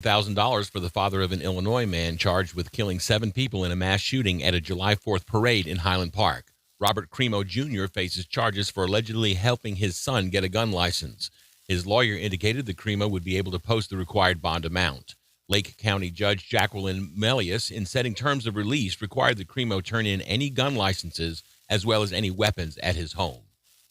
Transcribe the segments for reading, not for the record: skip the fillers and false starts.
$1,000 for the father of an Illinois man charged with killing 7 people in a mass shooting at a July 4th parade in Highland Park. Robert Cremo Jr. faces charges for allegedly helping his son get a gun license. His lawyer indicated that Cremo would be able to post the required bond amount. Lake County Judge Jacqueline Melius, in setting terms of release, required that Cremo turn in any gun licenses as well as any weapons at his home.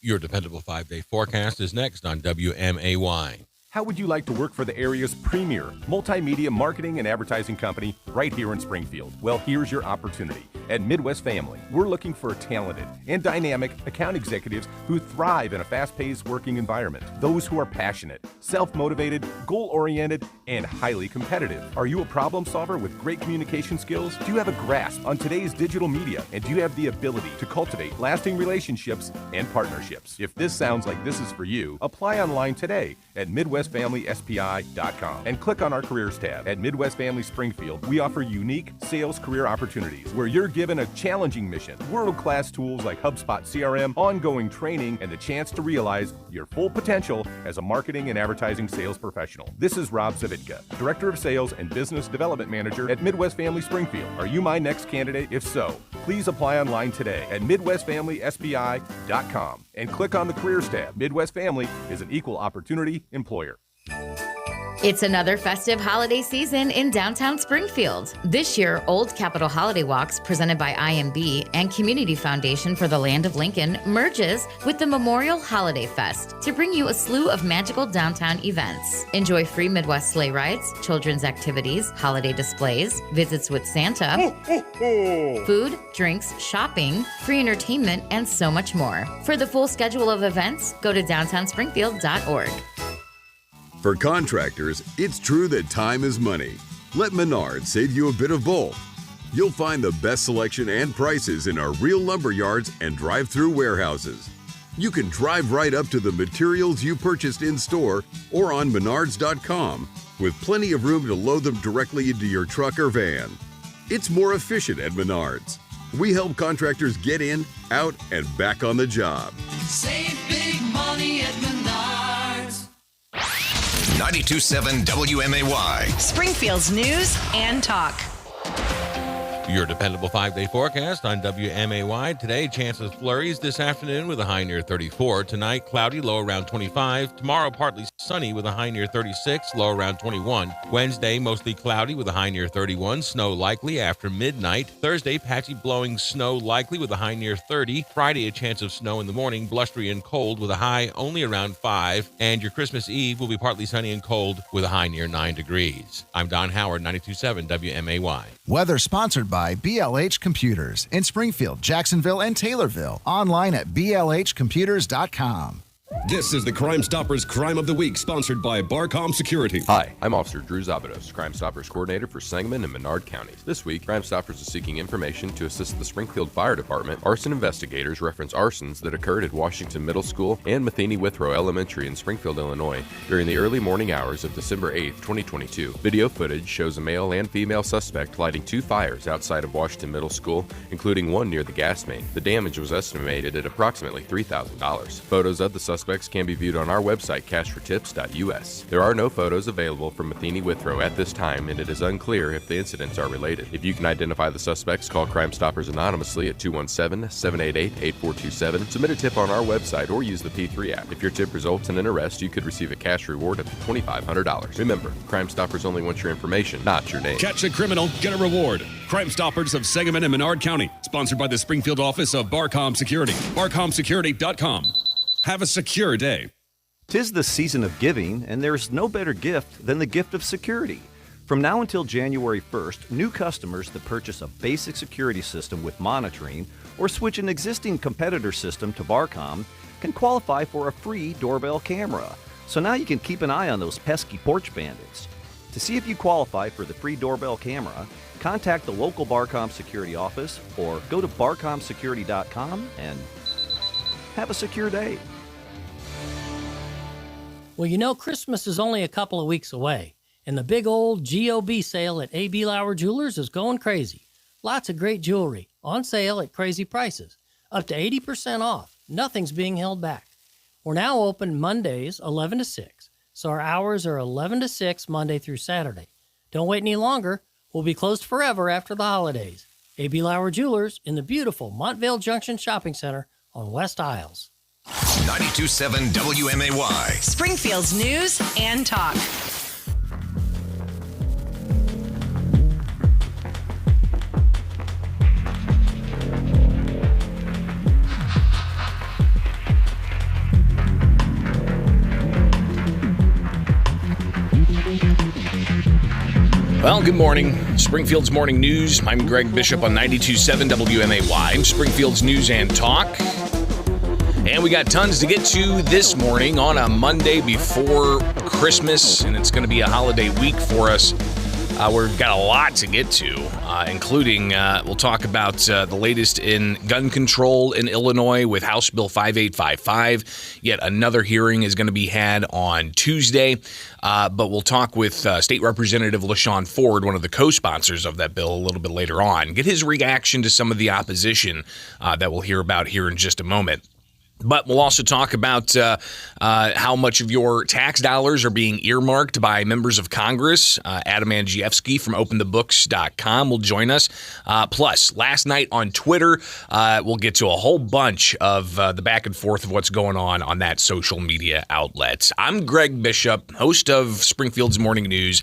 Your dependable 5-day forecast is next on WMAY. How would you like to work for the area's premier multimedia marketing and advertising company right here in Springfield? Well, here's your opportunity. At Midwest Family, we're looking for talented and dynamic account executives who thrive in a fast-paced working environment. Those who are passionate, self-motivated, goal-oriented, and highly competitive. Are you a problem solver with great communication skills? Do you have a grasp on today's digital media? And do you have the ability to cultivate lasting relationships and partnerships? If this sounds like this is for you, apply online today at MidwestFamilySPI.com and click on our careers tab. At Midwest Family Springfield, we offer unique sales career opportunities where you're given a challenging mission, world-class tools like HubSpot CRM, ongoing training, and the chance to realize your full potential as a marketing and advertising sales professional. This is Rob Zavitka, Director of Sales and Business Development Manager at Midwest Family Springfield. Are you my next candidate? If so, please apply online today at MidwestFamilySPI.com and click on the Careers tab. Midwest Family is an equal opportunity employer. It's another festive holiday season in downtown Springfield. This year, Old Capitol Holiday Walks, presented by IMB and Community Foundation for the Land of Lincoln, merges with the Memorial Holiday Fest to bring you a slew of magical downtown events. Enjoy free Midwest sleigh rides, children's activities, holiday displays, visits with Santa, food, drinks, shopping, free entertainment, and so much more. For the full schedule of events, go to downtownspringfield.org. For contractors, it's true that time is money. Let Menards save you a bit of both. You'll find the best selection and prices in our real lumber yards and drive-through warehouses. You can drive right up to the materials you purchased in-store or on Menards.com, with plenty of room to load them directly into your truck or van. It's more efficient at Menards. We help contractors get in, out, and back on the job. Save big money at Menards. 92.7 WMAY. Springfield's news and talk. Your dependable 5-day forecast on WMAY. Today, chance of flurries this afternoon with a high near 34. Tonight, cloudy, low around 25. Tomorrow, partly sunny with a high near 36, low around 21. Wednesday, mostly cloudy with a high near 31. Snow likely after midnight. Thursday, patchy blowing snow likely with a high near 30. Friday, a chance of snow in the morning, blustery and cold with a high only around 5. And your Christmas Eve will be partly sunny and cold with a high near 9 degrees. I'm Don Howard, 92.7 WMAY. Weather sponsored by BLH Computers in Springfield, Jacksonville, and Taylorville. Online at blhcomputers.com. This is the Crime Stoppers Crime of the Week, sponsored by Barcom Security. Hi, I'm Officer Drew Zabados, Crime Stoppers Coordinator for Sangamon and Menard counties. This week, Crime Stoppers is seeking information to assist the Springfield Fire Department. Arson investigators reference arsons that occurred at Washington Middle School and Matheny Withrow Elementary in Springfield, Illinois, during the early morning hours of December 8, 2022. Video footage shows a male and female suspect lighting 2 fires outside of Washington Middle School, including one near the gas main. The damage was estimated at approximately $3,000. Photos of the suspects can be viewed on our website, cashfortips.us. There are no photos available from Matheny Withrow at this time, and it is unclear if the incidents are related. If you can identify the suspects, call Crime Stoppers anonymously at 217-788-8427. Submit a tip on our website or use the P3 app. If your tip results in an arrest, you could receive a cash reward of $2,500. Remember, Crime Stoppers only want your information, not your name. Catch a criminal, get a reward. Crime Stoppers of Sangamon and Menard County, sponsored by the Springfield office of Barcom Security. BarcomSecurity.com. Have a secure day. 'Tis the season of giving, and there's no better gift than the gift of security. From now until January 1st, new customers that purchase a basic security system with monitoring or switch an existing competitor system to Barcom can qualify for a free doorbell camera. So now you can keep an eye on those pesky porch bandits. To see if you qualify for the free doorbell camera, contact the local Barcom security office or go to barcomsecurity.com and have a secure day. Well, you know, Christmas is only a couple of weeks away, and the big old GOB sale at A.B. Lauer Jewelers is going crazy. Lots of great jewelry on sale at crazy prices, up to 80% off. Nothing's being held back. We're now open Mondays 11 to 6, so our hours are 11 to 6 Monday through Saturday. Don't wait any longer. We'll be closed forever after the holidays. A.B. Lauer Jewelers in the beautiful Montvale Junction Shopping Center on West Isles. 92.7 WMAY. Springfield's news and talk. Well, good morning. Springfield's Morning News. I'm Greg Bishop on 92.7 WMAY. Springfield's News and Talk. And we got tons to get to this morning on a Monday before Christmas, and it's going to be a holiday week for us. We've got a lot to get to, including we'll talk about the latest in gun control in Illinois with House Bill 5855. Yet another hearing is going to be had on Tuesday. But we'll talk with State Representative LaShawn Ford, one of the co-sponsors of that bill, a little bit later on. Get his reaction to some of the opposition that we'll hear about here in just a moment. But we'll also talk about how much of your tax dollars are being earmarked by members of Congress. Adam Andrzejewski from OpenTheBooks.com will join us. Plus, last night on Twitter, we'll get to a whole bunch of the back and forth of what's going on that social media outlet. I'm Greg Bishop, host of Springfield's Morning News.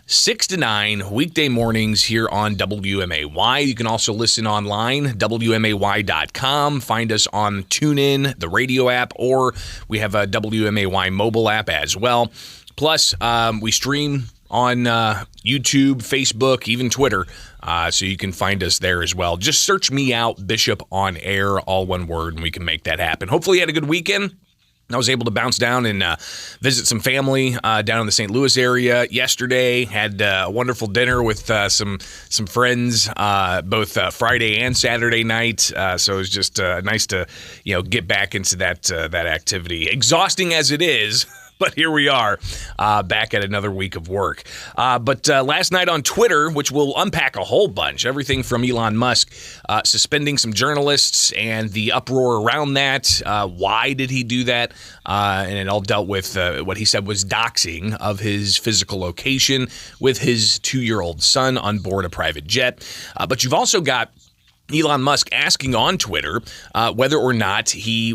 6 to 9 weekday mornings here on WMAY. You can also listen online, WMAY.com. Find us on TuneIn, the radio app, or we have a WMAY mobile app as well. Plus, we stream on YouTube, Facebook, even Twitter, so you can find us there as well. Just search me out, Bishop on Air, all one word, and we can make that happen. Hopefully you had a good weekend. I was able to bounce down and visit some family down in the St. Louis area yesterday. Had a wonderful dinner with some friends both Friday and Saturday night. So it was just nice to get back into that activity. Exhausting as it is. But here we are, back at another week of work. But last night on Twitter, which we'll unpack a whole bunch, everything from Elon Musk suspending some journalists and the uproar around that. Why did he do that? And it all dealt with what he said was doxing of his physical location with his 2-year-old son on board a private jet. But you've also got Elon Musk asking on Twitter whether or not he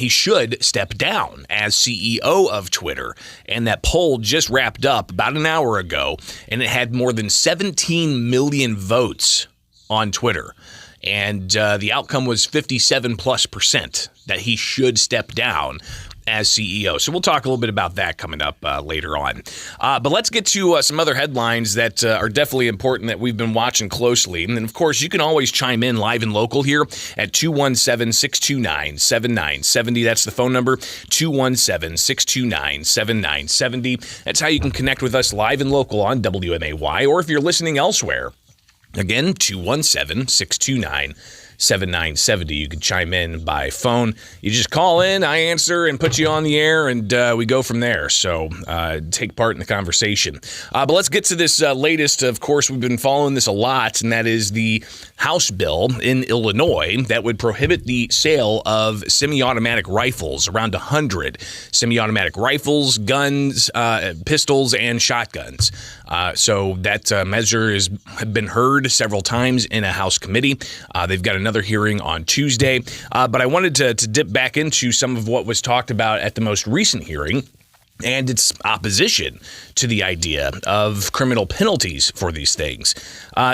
should step down as CEO of Twitter. And that poll just wrapped up about an hour ago, and it had more than 17 million votes on Twitter. And the outcome was 57+% that he should step down as CEO. So we'll talk a little bit about that coming up later on. But let's get to some other headlines that are definitely important that we've been watching closely. And then, of course, you can always chime in live and local here at 217-629-7970. That's the phone number, 217-629-7970. That's how you can connect with us live and local on WMAY, or if you're listening elsewhere, again, 217-629-7970. 7970. You can chime in by phone. You just call in, I answer, and put you on the air, and we go from there. So take part in the conversation. But let's get to this latest. Of course, we've been following this a lot, and that is the House bill in Illinois that would prohibit the sale of semi-automatic rifles, around 100 semi-automatic rifles, guns, pistols, and shotguns. So that measure has been heard several times in a House committee. They've got another hearing on Tuesday. But I wanted to dip back into some of what was talked about at the most recent hearing and its opposition to the idea of criminal penalties for these things.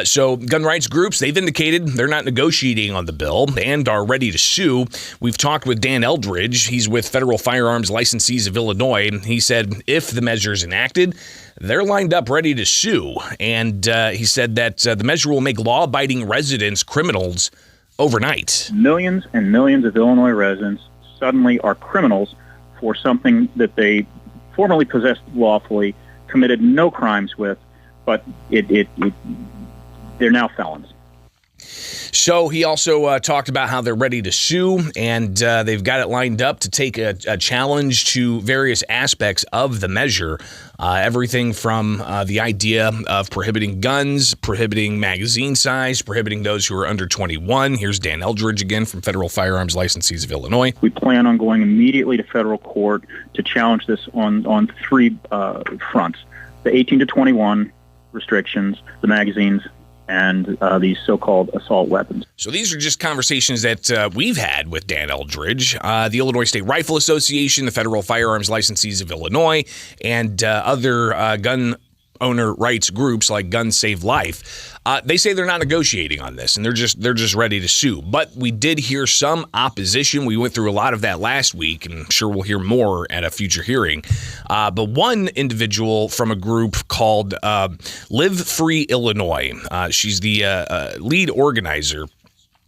So gun rights groups, they've indicated they're not negotiating on the bill and are ready to sue. We've talked with Dan Eldridge. He's with Federal Firearms Licensees of Illinois. He said if the measure is enacted, they're lined up ready to sue. And he said that the measure will make law-abiding residents criminals overnight. Millions and millions of Illinois residents suddenly are criminals for something that they formerly possessed lawfully, committed no crimes with, but they're now felons. So he also talked about how they're ready to sue, and they've got it lined up to take a challenge to various aspects of the measure. Everything from the idea of prohibiting guns, prohibiting magazine size, prohibiting those who are under 21. Here's Dan Eldridge again from Federal Firearms Licensees of Illinois. We plan on going immediately to federal court to challenge this on three fronts. the 18 to 21 restrictions, the magazines, and these so-called assault weapons. So these are just conversations that we've had with Dan Eldridge, the Illinois State Rifle Association, the Federal Firearms Licensees of Illinois, and other gun owner rights groups like Guns Save Life. They say they're not negotiating on this, and they're just ready to sue. But we did hear some opposition. We went through a lot of that last week, and I'm sure we'll hear more at a future hearing. But one individual from a group called Live Free Illinois, she's the lead organizer.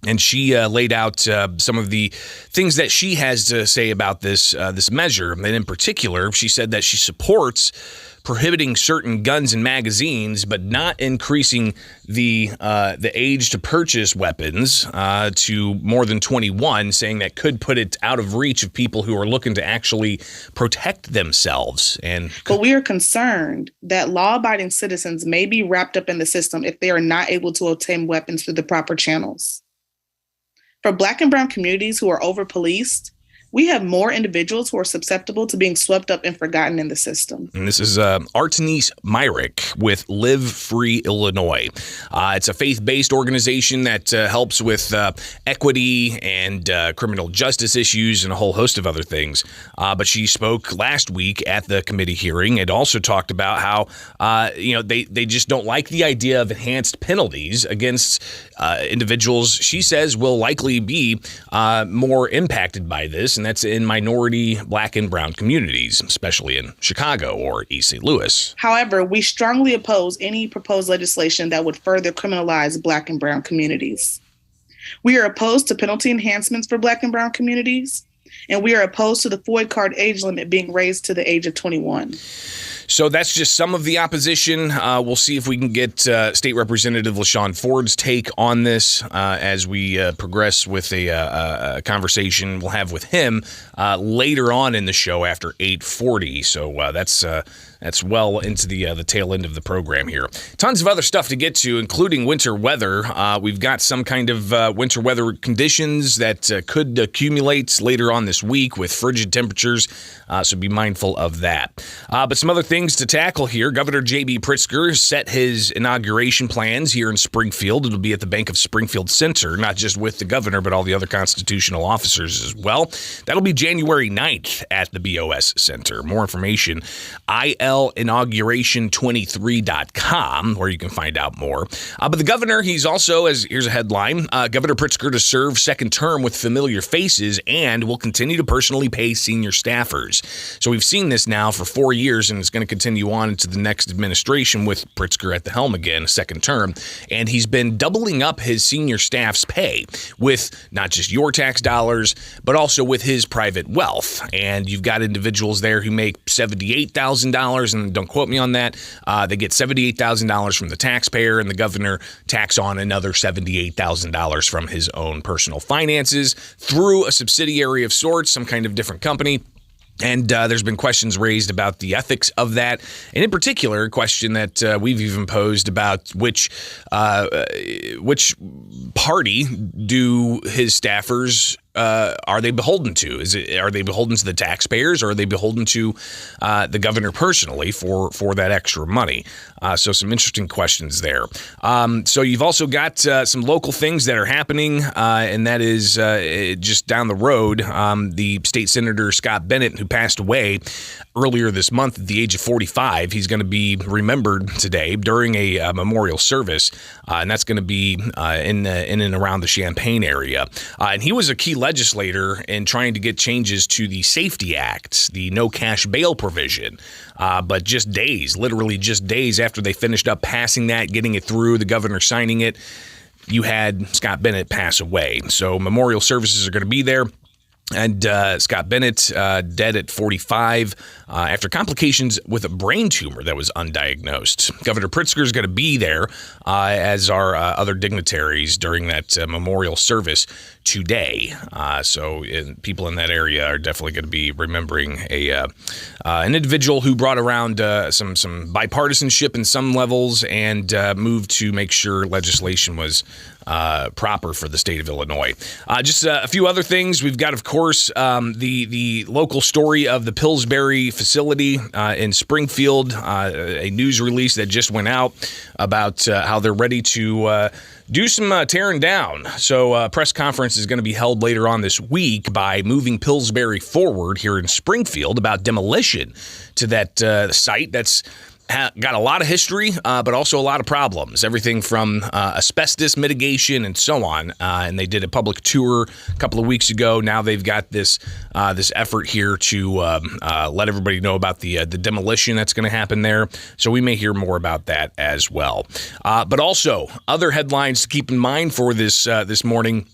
And she laid out some of the things that she has to say about this measure. And in particular, she said that she supports prohibiting certain guns and magazines, but not increasing the age to purchase weapons to more than 21, saying that could put it out of reach of people who are looking to actually protect themselves. But we are concerned that law-abiding citizens may be wrapped up in the system if they are not able to obtain weapons through the proper channels. For Black and brown communities who are over-policed, we have more individuals who are susceptible to being swept up and forgotten in the system. And this is Artenice Myrick with Live Free Illinois. It's a faith-based organization that helps with equity and criminal justice issues and a whole host of other things. But she spoke last week at the committee hearing and also talked about how they just don't like the idea of enhanced penalties against individuals she says will likely be more impacted by this. And that's in minority Black and brown communities, especially in Chicago or East St. Louis. However, we strongly oppose any proposed legislation that would further criminalize Black and brown communities. We are opposed to penalty enhancements for Black and brown communities, and we are opposed to the FOID card age limit being raised to the age of 21. So that's just some of the opposition. We'll see if we can get State Representative LaShawn Ford's take on this as we progress with a conversation we'll have with him later on in the show after 8:40. So that's well into the tail end of the program here. Tons of other stuff to get to, including winter weather. We've got some kind of winter weather conditions that could accumulate later on this week with frigid temperatures, so be mindful of that. But some other things to tackle here. Governor J.B. Pritzker set his inauguration plans here in Springfield. It'll be at the Bank of Springfield Center, not just with the governor, but all the other constitutional officers as well. That'll be January 9th at the BOS Center. More information, ilinauguration23.com, where you can find out more. But the governor, he's also, here's a headline, Governor Pritzker to serve second term with familiar faces and will continue to personally pay senior staffers. So we've seen this now for 4 years, and it's going to continue on into the next administration with Pritzker at the helm again, second term. And he's been doubling up his senior staff's pay with not just your tax dollars, but also with his private wealth. And you've got individuals there who make $78,000, and don't quote me on that. They get $78,000 from the taxpayer, and the governor tacks on another $78,000 from his own personal finances through a subsidiary of sorts, some kind of different company. And there's been questions raised about the ethics of that, and in particular, a question that we've even posed about which party do his staffers are they beholden to? Are they beholden to the taxpayers, or are they beholden to the governor personally for that extra money? So some interesting questions there. So you've also got some local things that are happening, and that is just down the road. The state senator Scott Bennett, who passed away earlier this month at the age of 45, he's going to be remembered today during a memorial service, and that's going to be in and around the Champaign area. And he was a key legislator in trying to get changes to the Safety Act, the no cash bail provision. But just days, literally just days after they finished up passing that, getting it through, the governor signing it, you had Scott Bennett pass away. So memorial services are going to be there. And Scott Bennett, dead at 45 after complications with a brain tumor that was undiagnosed. Governor Pritzker is going to be there, as are other dignitaries during that memorial service today. So people in that area are definitely going to be remembering an individual who brought around some bipartisanship in some levels and moved to make sure legislation was proper for the state of Illinois. Just a few other things. We've got, of course, the local story of the Pillsbury facility in Springfield. A news release that just went out about how they're ready to do some tearing down. So a press conference is going to be held later on this week by Moving Pillsbury Forward here in Springfield about demolition to that site that's got a lot of history, but also a lot of problems. Everything from asbestos mitigation and so on. And they did a public tour a couple of weeks ago. Now they've got this effort here to let everybody know about the demolition that's going to happen there. So we may hear more about that as well. But also other headlines to keep in mind for this morning.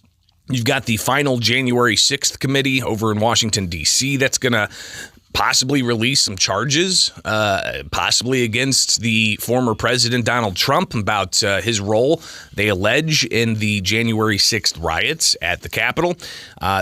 You've got the final January 6th committee over in Washington, D.C. that's going to possibly release some charges, possibly against the former president Donald Trump about his role, they allege, in the January 6th riots at the Capitol.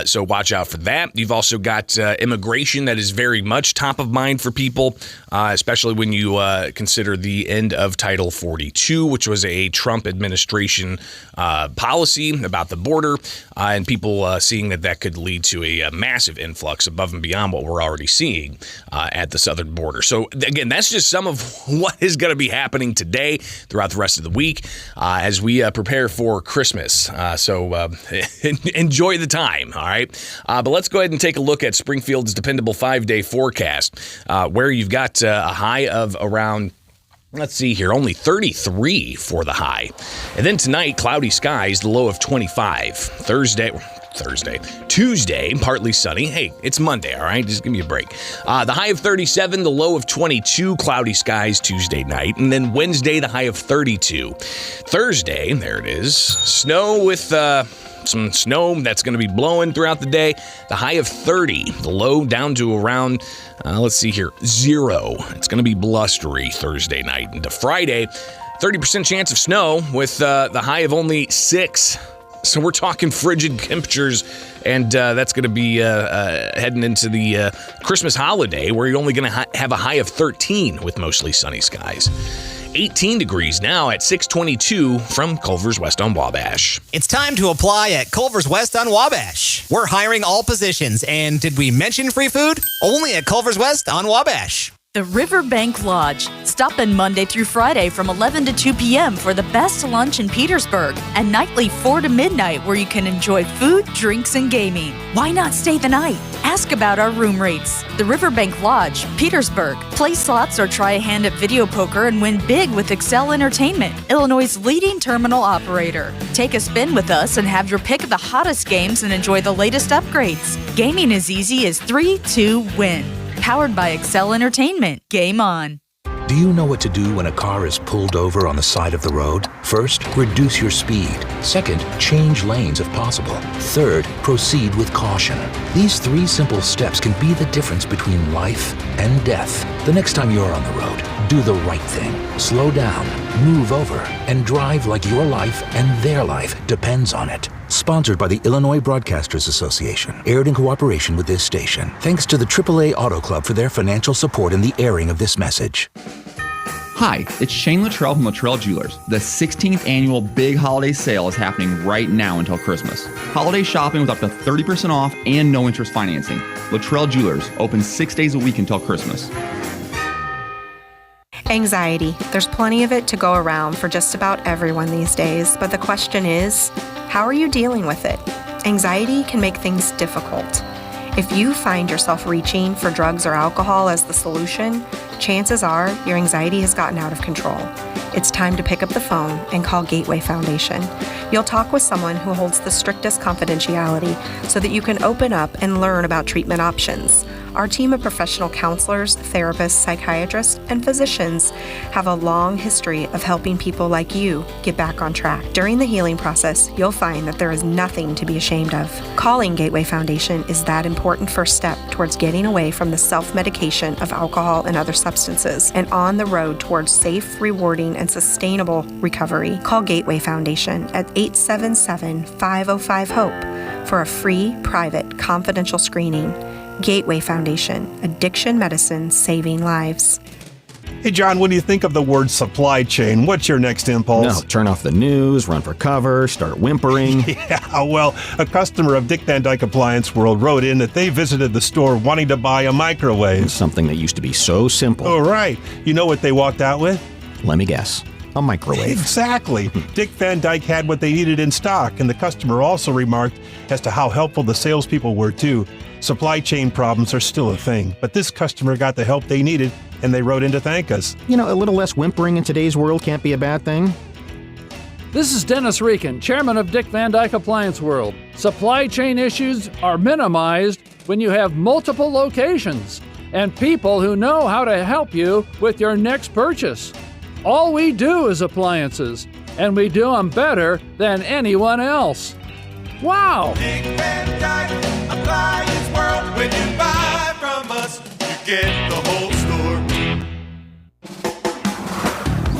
So watch out for that. You've also got immigration that is very much top of mind for people, especially when you consider the end of Title 42, which was a Trump administration policy about the border, and people seeing that could lead to a massive influx above and beyond what we're already seeing at the southern border. So again, that's just some of what is going to be happening today throughout the rest of the week as we prepare for Christmas. So enjoy the time, all right? But let's go ahead and take a look at Springfield's dependable 5-day forecast, where you've got a high of around, let's see here, only 33 for the high. And then tonight, cloudy skies, the low of 25. Tuesday, partly sunny. Hey, it's Monday, all right? Just give me a break. The high of 37, the low of 22, cloudy skies Tuesday night. And then Wednesday, the high of 32. Thursday, there it is, snow with some snow that's going to be blowing throughout the day. The high of 30, the low down to around, let's see here, 0. It's going to be blustery Thursday night. Into Friday, 30% chance of snow with the high of only 6. So we're talking frigid temperatures, and that's going to be heading into the Christmas holiday, where you're only going to have a high of 13 with mostly sunny skies. 18 degrees now at 622 from Culver's West on Wabash. It's time to apply at Culver's West on Wabash. We're hiring all positions, and did we mention free food? Only at Culver's West on Wabash. The Riverbank Lodge. Stop in Monday through Friday from 11 to 2 p.m. for the best lunch in Petersburg, and nightly 4 to midnight where you can enjoy food, drinks, and gaming. Why not stay the night? Ask about our room rates. The Riverbank Lodge, Petersburg. Play slots or try a hand at video poker and win big with Excel Entertainment, Illinois' leading terminal operator. Take a spin with us and have your pick of the hottest games and enjoy the latest upgrades. Gaming as easy as 3-2-win. Powered by Excel Entertainment. Game on. Do you know what to do when a car is pulled over on the side of the road? First, reduce your speed. Second, change lanes if possible. Third, proceed with caution. These 3 simple steps can be the difference between life and death. The next time you're on the road, do the right thing. Slow down, move over, and drive like your life and their life depends on it. Sponsored by the Illinois Broadcasters Association. Aired in cooperation with this station. Thanks to the AAA Auto Club for their financial support in the airing of this message. Hi, it's Shane Luttrell from Luttrell Jewelers. The 16th annual Big Holiday Sale is happening right now until Christmas. Holiday shopping with up to 30% off and no interest financing. Luttrell Jewelers, open 6 days a week until Christmas. Anxiety. There's plenty of it to go around for just about everyone these days, but the question is, how are you dealing with it? Anxiety can make things difficult. If you find yourself reaching for drugs or alcohol as the solution, chances are your anxiety has gotten out of control. It's time to pick up the phone and call Gateway Foundation. You'll talk with someone who holds the strictest confidentiality so that you can open up and learn about treatment options. Our team of professional counselors, therapists, psychiatrists, and physicians have a long history of helping people like you get back on track. During the healing process, you'll find that there is nothing to be ashamed of. Calling Gateway Foundation is that important first step towards getting away from the self-medication of alcohol and other substances and on the road towards safe, rewarding, and sustainable recovery. Call Gateway Foundation at 877-505-HOPE for a free, private, confidential screening. Gateway Foundation, addiction medicine saving lives. Hey, John, when you think of the word supply chain, what's your next impulse? No, turn off the news, run for cover, start whimpering. Yeah, well, a customer of Dick Van Dyke Appliance World wrote in that they visited the store wanting to buy a microwave. Something that used to be so simple. Oh, right. You know what they walked out with? Let me guess. A microwave. Exactly. Dick Van Dyke had what they needed in stock, and the customer also remarked as to how helpful the salespeople were, too. Supply chain problems are still a thing, but this customer got the help they needed, and they wrote in to thank us. You know, a little less whimpering in today's world can't be a bad thing. This is Dennis Reekin, chairman of Dick Van Dyke Appliance World. Supply chain issues are minimized when you have multiple locations and people who know how to help you with your next purchase. All we do is appliances, and we do them better than anyone else. Wow! Dick Van Dyke Appliance World. When you buy from us, you get the whole store.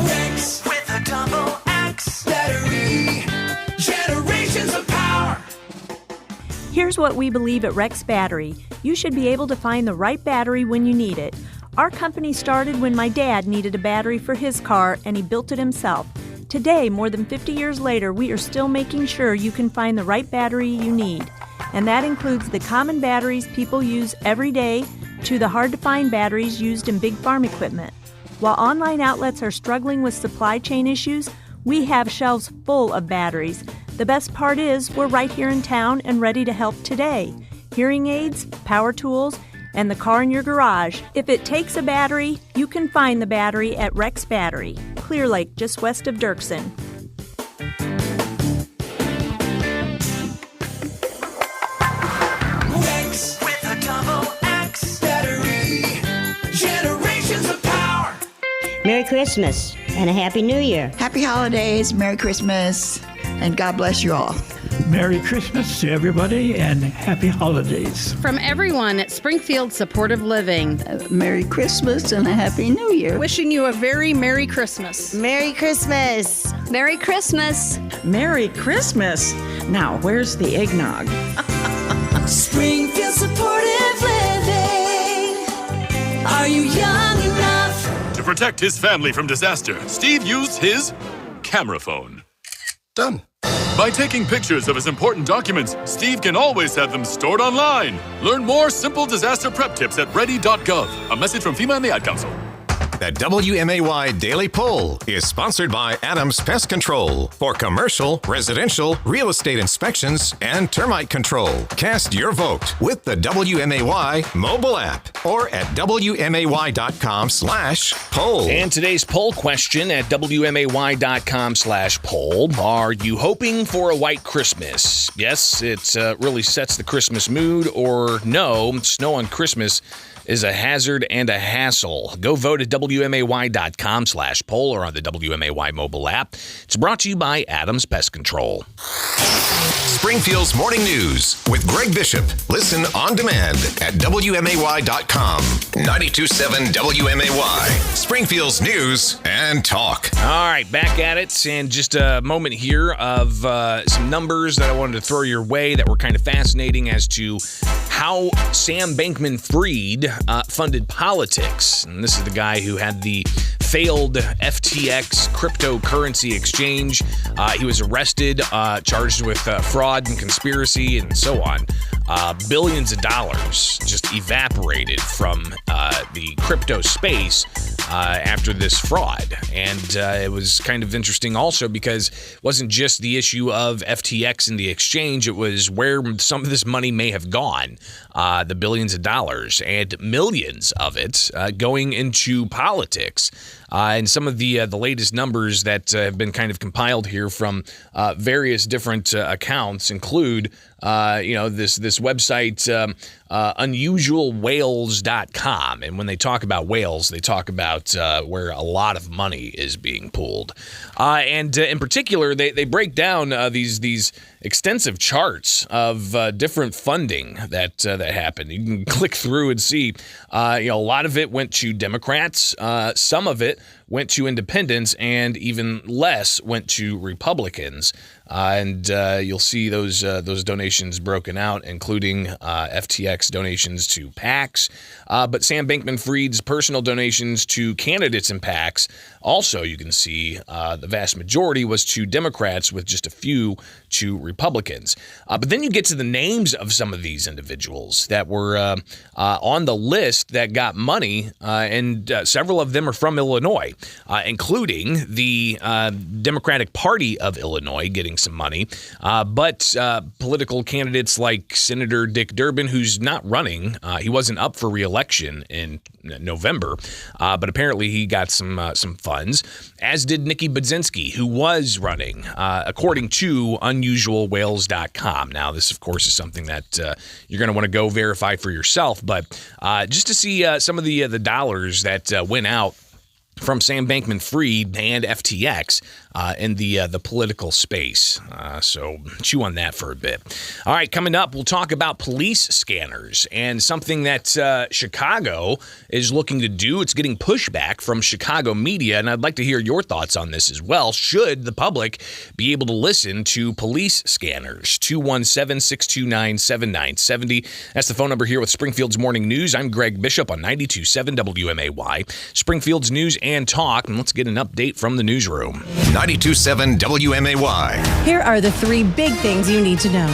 X with a double X battery. Generations of power. Here's what we believe at Rex Battery. You should be able to find the right battery when you need it. Our company started when my dad needed a battery for his car, and he built it himself. Today, more than 50 years later, we are still making sure you can find the right battery you need. And that includes the common batteries people use every day to the hard-to-find batteries used in big farm equipment. While online outlets are struggling with supply chain issues, we have shelves full of batteries. The best part is we're right here in town and ready to help today. Hearing aids, power tools, and the car in your garage. If it takes a battery, you can find the battery at Rex Battery, Clear Lake, just west of Dirksen. X with a double X battery. Generations of power. Merry Christmas and a Happy New Year. Happy holidays, Merry Christmas, and God bless you all. Merry Christmas to everybody and happy holidays. From everyone at Springfield Supportive Living. Merry Christmas and a Happy New Year. Wishing you a very Merry Christmas. Merry Christmas. Merry Christmas. Merry Christmas. Now, where's the eggnog? Springfield Supportive Living. Are you young enough? To protect his family from disaster, Steve used his camera phone. Done. By taking pictures of his important documents, Steve can always have them stored online. Learn more simple disaster prep tips at ready.gov. A message from FEMA and the Ad Council. The WMAY Daily Poll is sponsored by Adams Pest Control for commercial, residential, real estate inspections, and termite control. Cast your vote with the WMAY mobile app or at WMAY.com/poll. And today's poll question at WMAY.com/poll. Are you hoping for a white Christmas? Yes, it really sets the Christmas mood, or no, snow on Christmas is a hazard and a hassle. Go vote at WMAY.com/poll or on the WMAY mobile app. It's brought to you by Adams Pest Control. Springfield's Morning News with Greg Bishop. Listen on demand at WMAY.com. 92.7 WMAY. Springfield's News and Talk. All right, back at it. And just a moment here of some numbers that I wanted to throw your way that were kind of fascinating as to how Sam Bankman-Fried funded politics. And this is the guy who had the failed FTX cryptocurrency exchange. He was arrested, charged with fraud and conspiracy and so on. Billions of dollars just evaporated from the crypto space after this fraud. And it was kind of interesting also because it wasn't just the issue of FTX and the exchange, it was where some of this money may have gone, the billions of dollars and millions of it going into politics. And some of the latest numbers that have been kind of compiled here from various different accounts include, this website, unusualwhales.com. And when they talk about whales, they talk about where a lot of money is being pooled. And in particular, they break down these extensive charts of different funding that happened. You can click through and see, a lot of it went to Democrats. Some of it went to independents and even less went to Republicans. And you'll see those donations broken out, including FTX donations to PACs. But Sam Bankman-Fried's personal donations to candidates and PACs, also you can see the vast majority was to Democrats, with just a few to Republicans. But then you get to the names of some of these individuals that were on the list that got money, and several of them are from Illinois, including the Democratic Party of Illinois getting some money. But political candidates like Senator Dick Durbin, who's not running, he wasn't up for re-election in November, but apparently he got some funds, as did Nikki Budzinski, who was running, according to unusualwhales.com. Now, this, of course, is something that you're going to want to go verify for yourself, but just to see some of the dollars that went out from Sam Bankman-Fried and FTX in the political space. So chew on that for a bit. All right, coming up, we'll talk about police scanners and something that Chicago is looking to do. It's getting pushback from Chicago media, and I'd like to hear your thoughts on this as well. Should the public be able to listen to police scanners? 217-629-7970. That's the phone number here with Springfield's Morning News. I'm Greg Bishop on 92.7 WMAY, Springfield's News and Talk, and let's get an update from the newsroom. 92.7 WMAY. Here are the 3 big things you need to know.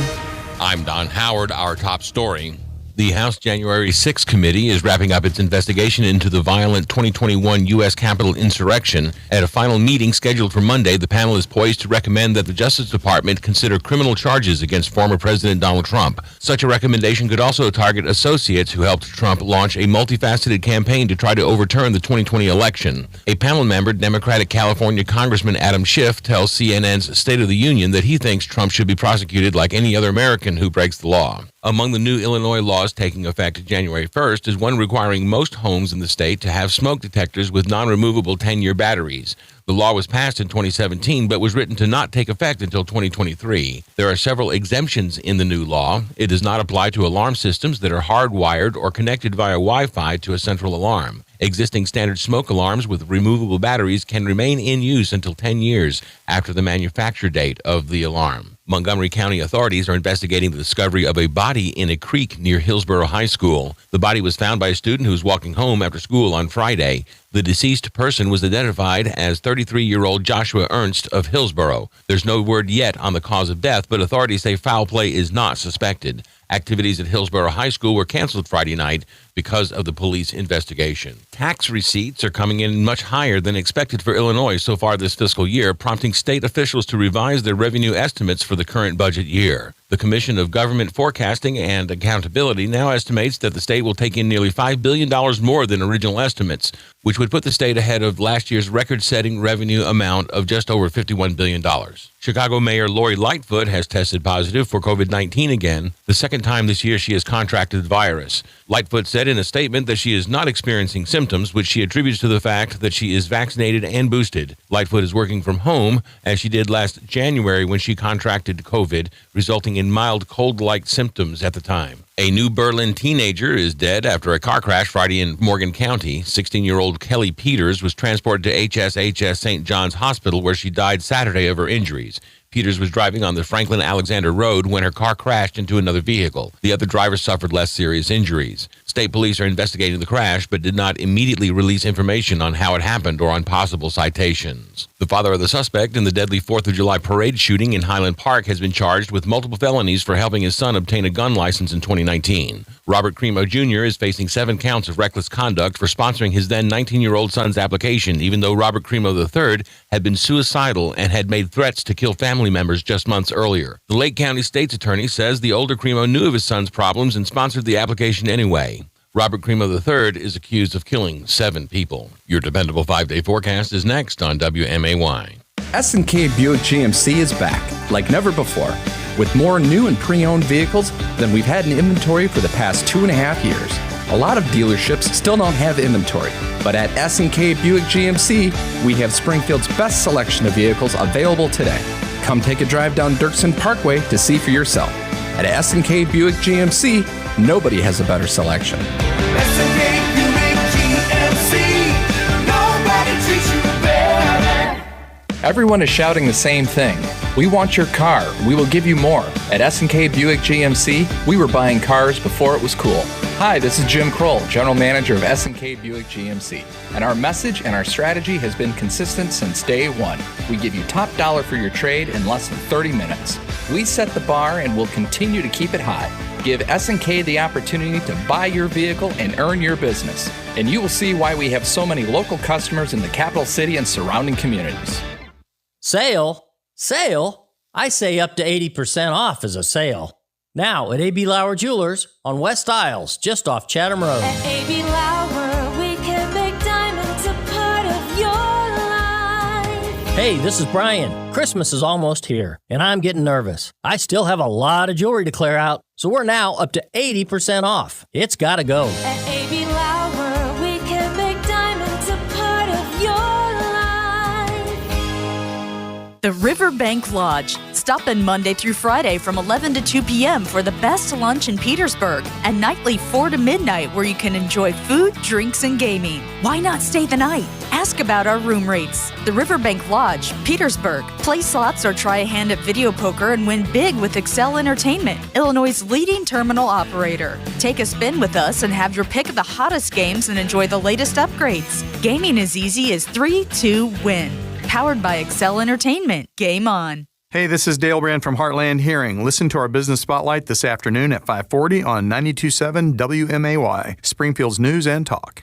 I'm Don Howard. Our top story. The House January 6th committee is wrapping up its investigation into the violent 2021 U.S. Capitol insurrection. At a final meeting scheduled for Monday, the panel is poised to recommend that the Justice Department consider criminal charges against former President Donald Trump. Such a recommendation could also target associates who helped Trump launch a multifaceted campaign to try to overturn the 2020 election. A panel member, Democratic California Congressman Adam Schiff, tells CNN's State of the Union that he thinks Trump should be prosecuted like any other American who breaks the law. Among the new Illinois laws taking effect January 1st is one requiring most homes in the state to have smoke detectors with non-removable 10-year batteries. The law was passed in 2017, but was written to not take effect until 2023. There are several exemptions in the new law. It does not apply to alarm systems that are hardwired or connected via Wi-Fi to a central alarm. Existing standard smoke alarms with removable batteries can remain in use until 10 years after the manufacture date of the alarm. Montgomery County authorities are investigating the discovery of a body in a creek near Hillsborough High School. The body was found by a student who was walking home after school on Friday. The deceased person was identified as 33-year-old Joshua Ernst of Hillsborough. There's no word yet on the cause of death, but authorities say foul play is not suspected. Activities at Hillsborough High School were canceled Friday night because of the police investigation. Tax receipts are coming in much higher than expected for Illinois so far this fiscal year, prompting state officials to revise their revenue estimates for the current budget year. The Commission of Government Forecasting and Accountability now estimates that the state will take in nearly $5 billion more than original estimates, which would put the state ahead of last year's record-setting revenue amount of just over $51 billion. Chicago Mayor Lori Lightfoot has tested positive for COVID-19 again, the second time this year she has contracted the virus. Lightfoot said in a statement that she is not experiencing symptoms, which she attributes to the fact that she is vaccinated and boosted. Lightfoot is working from home, as she did last January when she contracted COVID, resulting in mild cold-like symptoms at the time. A New Berlin teenager is dead after a car crash Friday in Morgan County. 16-year-old Kelly Peters was transported to HSHS St. John's Hospital, where she died Saturday of her injuries. Peters was driving on the Franklin Alexander Road when her car crashed into another vehicle. The other driver suffered less serious injuries. State police are investigating the crash, but did not immediately release information on how it happened or on possible citations. The father of the suspect in the deadly 4th of July parade shooting in Highland Park has been charged with multiple felonies for helping his son obtain a gun license in 2019. Robert Cremo Jr. is facing 7 counts of reckless conduct for sponsoring his then 19-year-old son's application, even though Robert Cremo III had been suicidal and had made threats to kill family members just months earlier. The Lake County State's attorney says the older Cremo knew of his son's problems and sponsored the application anyway. Robert Cremo III is accused of killing 7 people. Your dependable 5-day forecast is next on WMAY. S&K Buick GMC is back, like never before, with more new and pre-owned vehicles than we've had in inventory for the past 2.5 years. A lot of dealerships still don't have inventory, but at S&K Buick GMC, we have Springfield's best selection of vehicles available today. Come take a drive down Dirksen Parkway to see for yourself. At S&K Buick GMC, nobody has a better selection. S&K Buick GMC, nobody treats you Everyone is shouting the same thing. We want your car. We will give you more. At S&K Buick GMC, we were buying cars before it was cool. Hi, this is Jim Kroll, General Manager of S&K Buick GMC. And our message and our strategy has been consistent since day one. We give you top dollar for your trade in less than 30 minutes. We set the bar and will continue to keep it high. Give S&K the opportunity to buy your vehicle and earn your business. And you will see why we have so many local customers in the capital city and surrounding communities. Sale? Sale? I say up to 80% off is a sale. Now at A.B. Lauer Jewelers on West Isles, just off Chatham Road. At A.B. Lauer, we can make diamonds a part of your life. Hey, this is Brian. Christmas is almost here, and I'm getting nervous. I still have a lot of jewelry to clear out, so we're now up to 80% off. It's gotta go. At A.B. Lauer, we can make diamonds a part of your life. The Riverbank Lodge. Stop in Monday through Friday from 11 to 2 p.m. for the best lunch in Petersburg, and nightly 4 to midnight where you can enjoy food, drinks, and gaming. Why not stay the night? Ask about our room rates. The Riverbank Lodge, Petersburg. Play slots or try a hand at video poker and win big with Excel Entertainment, Illinois' leading terminal operator. Take a spin with us and have your pick of the hottest games and enjoy the latest upgrades. Gaming as easy as 3-2-win. Powered by Excel Entertainment. Game on. Hey, this is Dale Brand from Heartland Hearing. Listen to our Business Spotlight this afternoon at 5:40 on 92.7 WMAY, Springfield's News and Talk.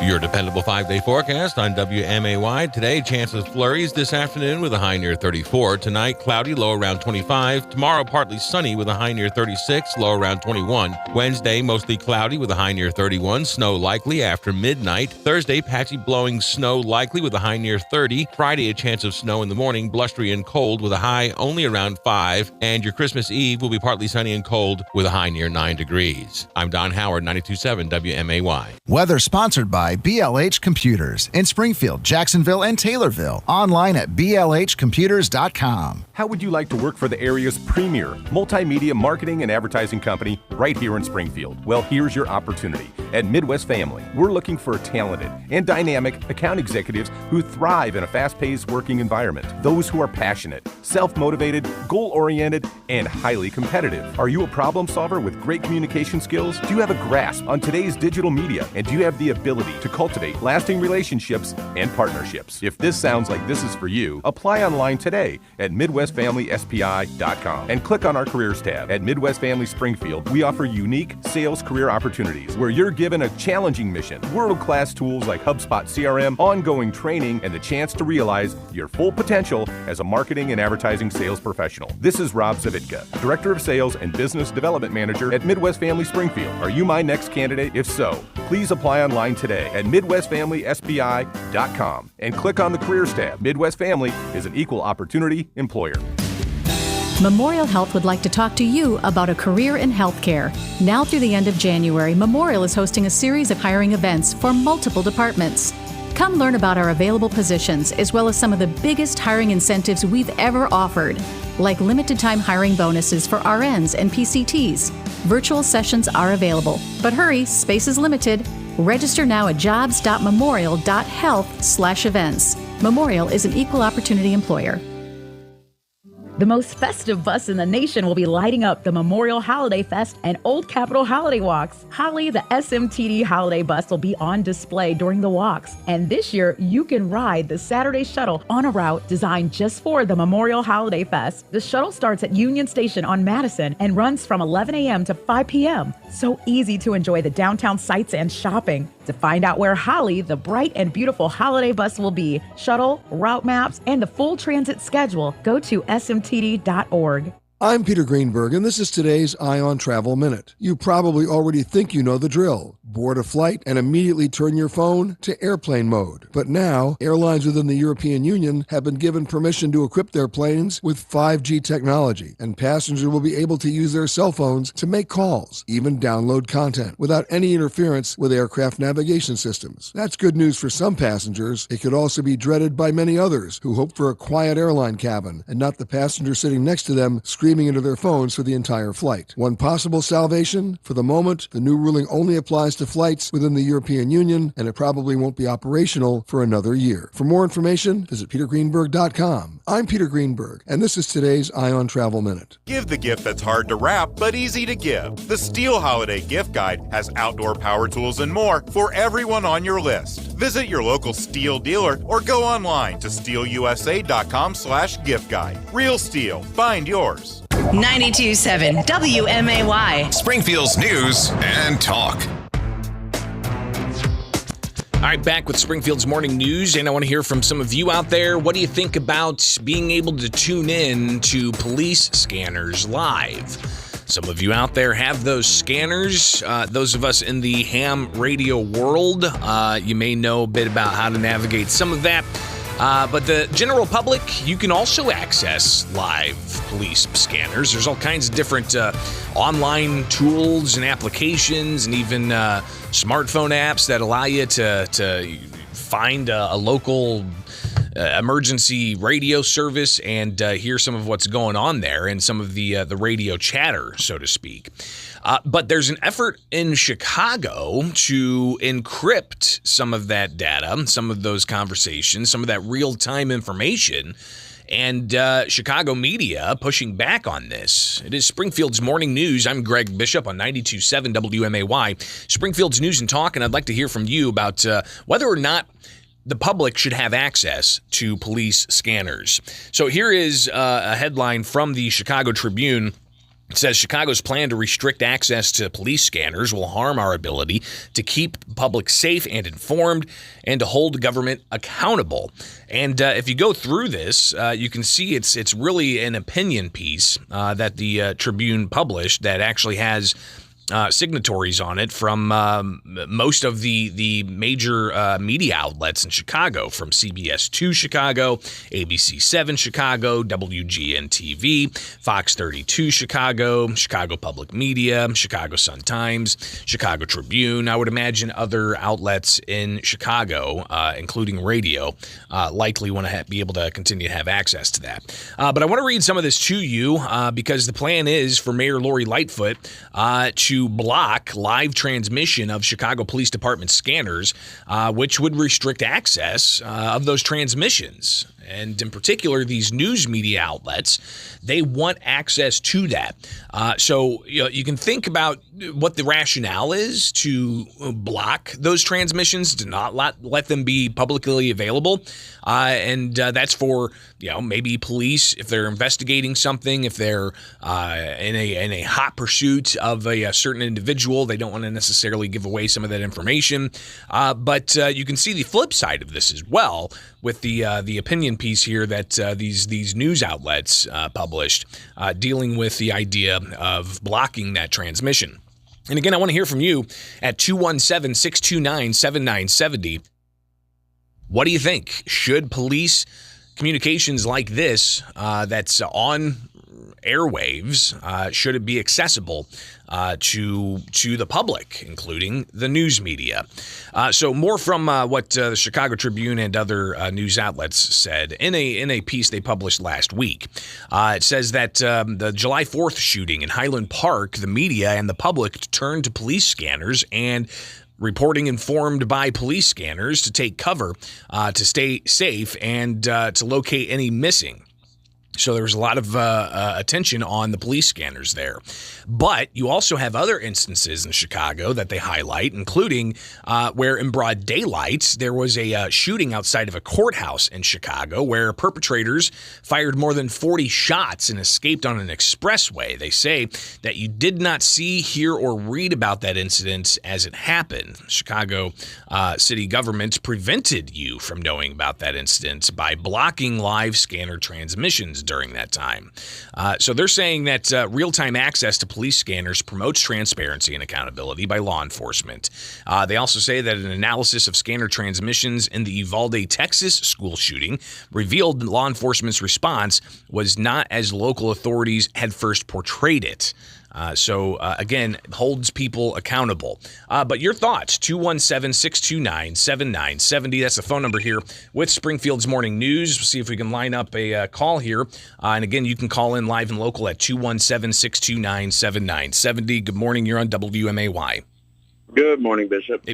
Your dependable 5-day forecast on WMAY. Today, chance of flurries this afternoon with a high near 34. Tonight, cloudy, low around 25. Tomorrow, partly sunny with a high near 36, low around 21. Wednesday, mostly cloudy with a high near 31. Snow likely after midnight. Thursday, patchy blowing snow likely with a high near 30. Friday, a chance of snow in the morning, blustery and cold with a high only around 5. And your Christmas Eve will be partly sunny and cold with a high near 9 degrees. I'm Don Howard, 92.7 WMAY. Weather sponsored by BLH Computers in Springfield, Jacksonville, and Taylorville. Online at blhcomputers.com. How would you like to work for the area's premier multimedia marketing and advertising company right here in Springfield? Well, here's your opportunity. At Midwest Family, we're looking for talented and dynamic account executives who thrive in a fast-paced working environment. Those who are passionate, self-motivated, goal-oriented, and highly competitive. Are you a problem solver with great communication skills? Do you have a grasp on today's digital media? And do you have the ability to cultivate lasting relationships and partnerships? If this sounds like this is for you, apply online today at MidwestFamilySPI.com and click on our careers tab. At Midwest Family Springfield, we offer unique sales career opportunities where you're given a challenging mission, world-class tools like HubSpot CRM, ongoing training, and the chance to realize your full potential as a marketing and advertising sales professional. This is Rob Zavitka, Director of Sales and Business Development Manager at Midwest Family Springfield. Are you my next candidate? If so, please apply online today at MidwestFamilySPI.com and click on the Careers tab. Midwest Family is an equal opportunity employer. Memorial Health would like to talk to you about a career in healthcare. Now through the end of January, Memorial is hosting a series of hiring events for multiple departments. Come learn about our available positions, as well as some of the biggest hiring incentives we've ever offered, like limited time hiring bonuses for RNs and PCTs. Virtual sessions are available, but hurry, space is limited. Register now at jobs.memorial.health/events. Memorial is an equal opportunity employer. The most festive bus in the nation will be lighting up the Memorial Holiday Fest and Old Capitol Holiday Walks. Holly, the SMTD Holiday Bus, will be on display during the walks. And this year, you can ride the Saturday Shuttle on a route designed just for the Memorial Holiday Fest. The shuttle starts at Union Station on Madison and runs from 11 a.m. to 5 p.m. So easy to enjoy the downtown sights and shopping. To find out where Holly, the bright and beautiful holiday bus, will be, shuttle, route maps, and the full transit schedule, go to smtd.org. I'm Peter Greenberg, and this is today's Eye on Travel Minute. You probably already think you know the drill. Board a flight and immediately turn your phone to airplane mode. But now, airlines within the European Union have been given permission to equip their planes with 5G technology, and passengers will be able to use their cell phones to make calls, even download content, without any interference with aircraft navigation systems. That's good news for some passengers. It could also be dreaded by many others who hope for a quiet airline cabin and not the passenger sitting next to them screaming screaming into their phones for the entire flight. One possible salvation: for the moment, the new ruling only applies to flights within the European Union, and it probably won't be operational for another year. For more information, visit petergreenberg.com. I'm Peter Greenberg, and this is today's Eye on Travel Minute. Give the gift that's hard to wrap but easy to give. The Steel Holiday Gift Guide has outdoor power tools and more for everyone on your list. Visit your local Steel dealer or go online to steelusa.com/gift guide. Real Steel. Find yours. 92.7 WMAY. Springfield's News and Talk. All right, back with Springfield's Morning News, and I want to hear from some of you out there. What do you think about being able to tune in to police scanners live? Some of you out there have those scanners. Those of us in the ham radio world, you may know a bit about how to navigate some of that. But the general public, you can also access live police scanners. There's all kinds of different online tools and applications and even smartphone apps that allow you to find a local emergency radio service and hear some of what's going on there and some of the radio chatter, so to speak. But there's an effort in Chicago to encrypt some of that data, some of those conversations, some of that real-time information, and Chicago media pushing back on this. It is Springfield's Morning News. I'm Greg Bishop on 92.7 WMAY, Springfield's News and Talk, and I'd like to hear from you about whether or not the public should have access to police scanners. So here is a headline from the Chicago Tribune. It says Chicago's plan to restrict access to police scanners will harm our ability to keep the public safe and informed and to hold government accountable. And if you go through this, you can see it's really an opinion piece that the Tribune published that actually has signatories on it from most of the major media outlets in Chicago, from CBS 2 Chicago, ABC 7 Chicago, WGN-TV, Fox 32 Chicago, Chicago Public Media, Chicago Sun-Times, Chicago Tribune. I would imagine other outlets in Chicago, including radio, likely want to be able to continue to have access to that. But I want to read some of this to you because the plan is for Mayor Lori Lightfoot to block live transmission of Chicago Police Department scanners, which would restrict access of those transmissions. And in particular, these news media outlets, they want access to that. So you can think about what the rationale is to block those transmissions, to not let them be publicly available. And that's for, maybe police, if they're investigating something, if they're in a hot pursuit of a certain individual, they don't want to necessarily give away some of that information. But you can see the flip side of this as well with the opinion piece here that these news outlets published dealing with the idea of blocking that transmission. And again, I want to hear from you at 217-629-7970. What do you think? Should police communications like this that's on airwaves, should it be accessible to the public, including the news media? So more from what the Chicago Tribune and other news outlets said in a piece they published last week. It says that the July 4th shooting in Highland Park, the media and the public turned to police scanners and reporting informed by police scanners to take cover, to stay safe, and to locate any missing. So there was a lot of attention on the police scanners there. But you also have other instances in Chicago that they highlight, including where in broad daylight there was a shooting outside of a courthouse in Chicago where perpetrators fired more than 40 shots and escaped on an expressway. They say that you did not see, hear, or read about that incident as it happened. Chicago city government prevented you from knowing about that incident by blocking live scanner transmissions during that time. So they're saying that real-time access to police scanners promotes transparency and accountability by law enforcement. They also say that an analysis of scanner transmissions in the Uvalde, Texas school shooting revealed that law enforcement's response was not as local authorities had first portrayed it. Again, holds people accountable. But your thoughts, 217-629-7970. That's the phone number here with Springfield's Morning News. We'll see if we can line up a call here. And again, you can call in live and local at 217-629-7970. Good morning. You're on WMAY. Good morning, Bishop.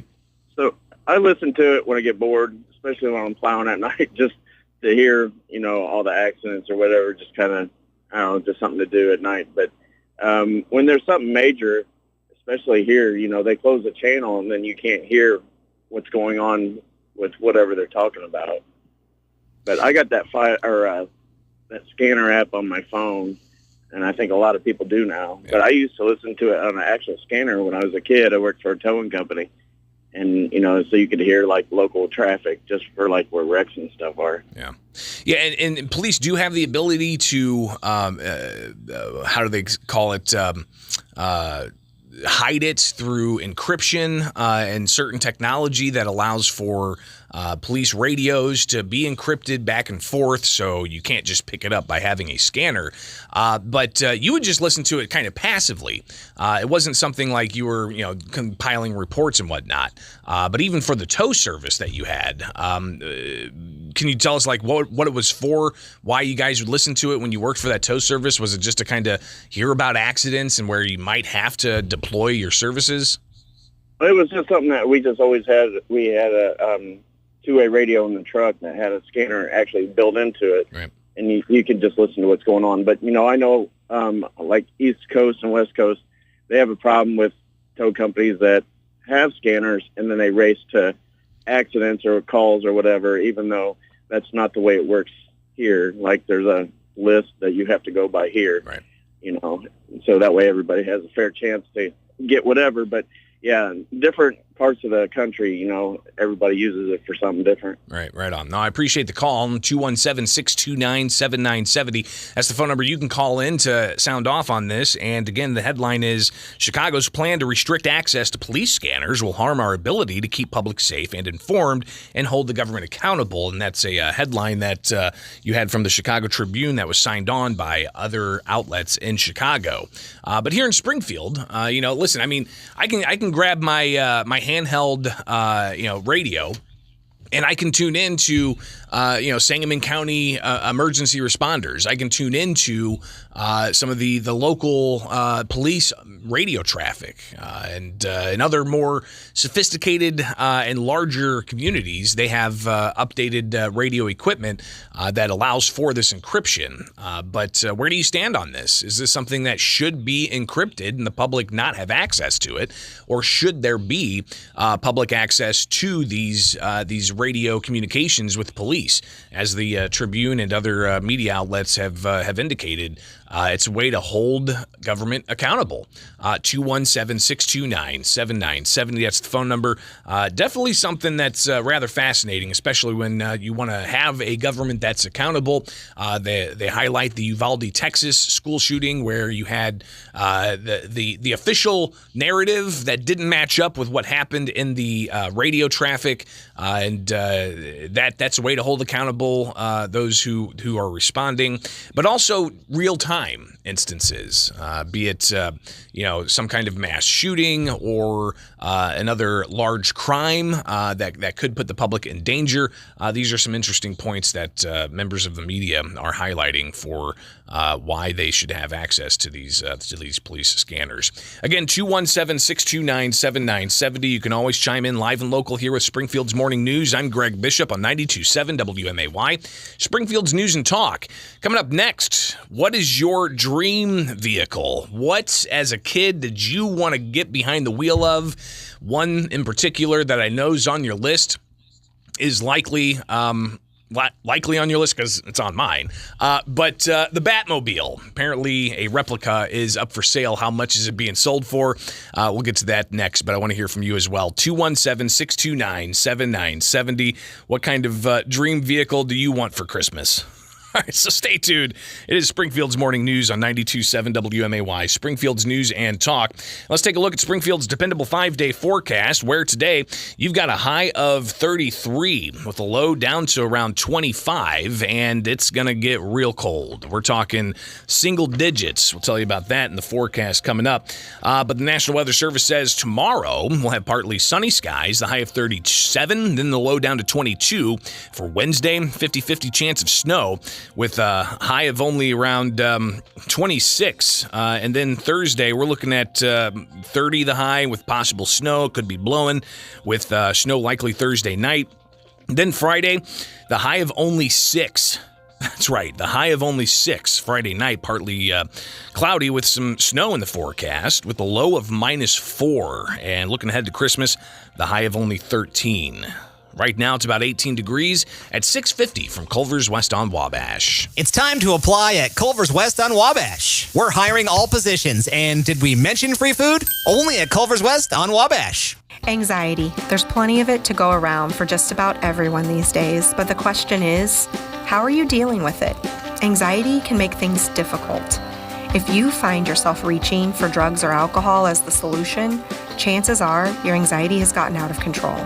So I listen to it when I get bored, especially when I'm plowing at night, just to hear, all the accidents or whatever, just kind of, I don't know, just something to do at night. But when there's something major, especially here, they close the channel and then you can't hear what's going on with whatever they're talking about. But I got that that scanner app on my phone, and I think a lot of people do now. Yeah. But I used to listen to it on an actual scanner when I was a kid. I worked for a towing company. And, so you could hear, local traffic just for, where wrecks and stuff are. Yeah. Yeah, and police do have the ability to, how do they call it, hide it through encryption and certain technology that allows for police radios to be encrypted back and forth, so you can't just pick it up by having a scanner. But you would just listen to it kind of passively. It wasn't something like you were, compiling reports and whatnot. But even for the tow service that you had, can you tell us what it was for? Why you guys would listen to it when you worked for that tow service? Was it just to kind of hear about accidents and where you might have to deploy your services? It was just something that we just always had. We had a two-way radio in the truck that had a scanner actually built into it, right. And you could just listen to what's going on. But I know East Coast and West Coast, they have a problem with tow companies that have scanners and then they race to accidents or calls or whatever, even though that's not the way it works here. There's a list that you have to go by here, right. So that way everybody has a fair chance to get whatever. But yeah, different parts of the country, everybody uses it for something different. Right on. No, I appreciate the call. 217-629-7970. That's the phone number you can call in to sound off on this. And again, the headline is, Chicago's plan to restrict access to police scanners will harm our ability to keep public safe and informed and hold the government accountable. And that's a headline that you had from the Chicago Tribune that was signed on by other outlets in Chicago. But here in Springfield, listen, I mean, I can grab my my handheld radio, and I can tune into Sangamon County emergency responders. I can tune into some of the local police radio traffic, and in other more sophisticated and larger communities, they have updated radio equipment that allows for this encryption. But where do you stand on this? Is this something that should be encrypted and the public not have access to it, or should there be public access to these radio communications with police? As the Tribune and other media outlets have indicated, it's a way to hold government accountable. 217-629-7970. That's the phone number. Definitely something that's rather fascinating, especially when you want to have a government that's accountable. They highlight the Uvalde, Texas school shooting, where you had the official narrative that didn't match up with what happened in the radio traffic, and that's a way to hold accountable those who are responding, but also real-time instances, be it some kind of mass shooting or another large crime that could put the public in danger. These are some interesting points that members of the media are highlighting for why they should have access to these police scanners. Again, 217-629-7970. You can always chime in live and local here with Springfield's Morning News. I'm Greg Bishop on 92.7 WMAY. Springfield's News and Talk. Coming up next, what is your dream vehicle? What, as a kid, did you want to get behind the wheel of? One in particular that I know is on your list is likely on your list because it's on mine. But the Batmobile, apparently a replica, is up for sale. How much is it being sold for? We'll get to that next, but I want to hear from you as well. 217-629-7970. What kind of dream vehicle do you want for Christmas? All right, so stay tuned. It is Springfield's Morning News on 92.7 WMAY, Springfield's News and Talk. Let's take a look at Springfield's dependable 5-day forecast, where today you've got a high of 33 with a low down to around 25, and it's going to get real cold. We're talking single digits. We'll tell you about that in the forecast coming up. But the National Weather Service says tomorrow we'll have partly sunny skies, the high of 37, then the low down to 22. For Wednesday, 50-50 chance of snow, with a high of only around 26. And then Thursday, we're looking at 30 the high with possible snow. Could be blowing with snow likely Thursday night. Then Friday, the high of only 6. That's right, the high of only 6. Friday night, partly cloudy with some snow in the forecast with a low of -4. And looking ahead to Christmas, the high of only 13. Right now, it's about 18 degrees at 650 from Culver's West on Wabash. It's time to apply at Culver's West on Wabash. We're hiring all positions, and did we mention free food? Only at Culver's West on Wabash. Anxiety. There's plenty of it to go around for just about everyone these days, but the question is, how are you dealing with it? Anxiety can make things difficult. If you find yourself reaching for drugs or alcohol as the solution, chances are your anxiety has gotten out of control.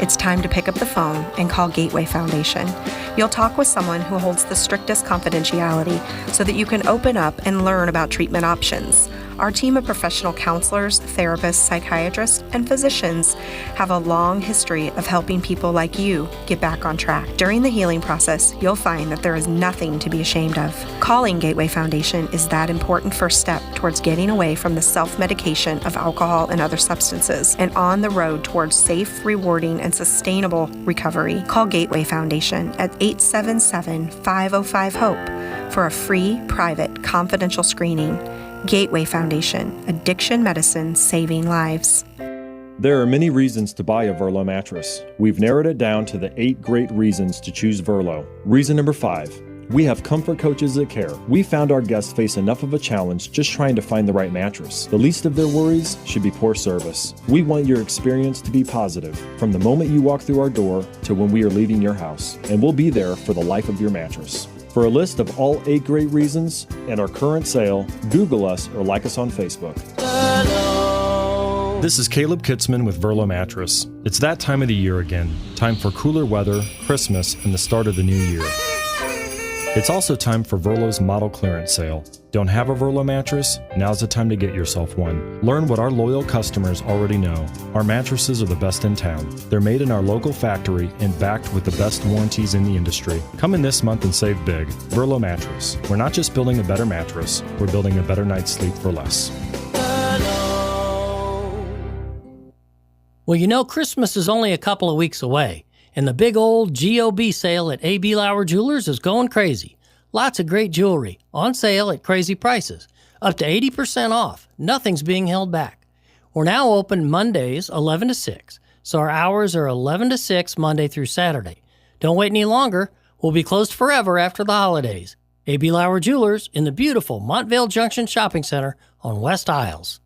It's time to pick up the phone and call Gateway Foundation. You'll talk with someone who holds the strictest confidentiality so that you can open up and learn about treatment options. Our team of professional counselors, therapists, psychiatrists, and physicians have a long history of helping people like you get back on track. During the healing process, you'll find that there is nothing to be ashamed of. Calling Gateway Foundation is that important first step towards getting away from the self-medication of alcohol and other substances and on the road towards safe, rewarding, and sustainable recovery. Call Gateway Foundation at 877-505-HOPE for a free, private, confidential screening. Gateway Foundation, addiction medicine saving lives. There are many reasons to buy a Verlo mattress. We've narrowed it down to the 8 great reasons to choose Verlo. Reason number 5. We have comfort coaches that care. We found our guests face enough of a challenge just trying to find the right mattress. The least of their worries should be poor service. We want your experience to be positive, from the moment you walk through our door to when we are leaving your house, and we'll be there for the life of your mattress. For a list of all 8 great reasons and our current sale, Google us or like us on Facebook. This is Caleb Kitzman with Verlo Mattress. It's that time of the year again. Time for cooler weather, Christmas, and the start of the new year. It's also time for Verlo's model clearance sale. Don't have a Verlo mattress? Now's the time to get yourself one. Learn what our loyal customers already know. Our mattresses are the best in town. They're made in our local factory and backed with the best warranties in the industry. Come in this month and save big. Verlo Mattress. We're not just building a better mattress, we're building a better night's sleep for less. Well, you know, Christmas is only a couple of weeks away, and the big old GOB sale at A.B. Lauer Jewelers is going crazy. Lots of great jewelry on sale at crazy prices, up to 80% off. Nothing's being held back. We're now open Mondays 11 to 6, so our hours are 11 to 6 Monday through Saturday. Don't wait any longer. We'll be closed forever after the holidays. A.B. Lauer Jewelers in the beautiful Montvale Junction Shopping Center on West Isles.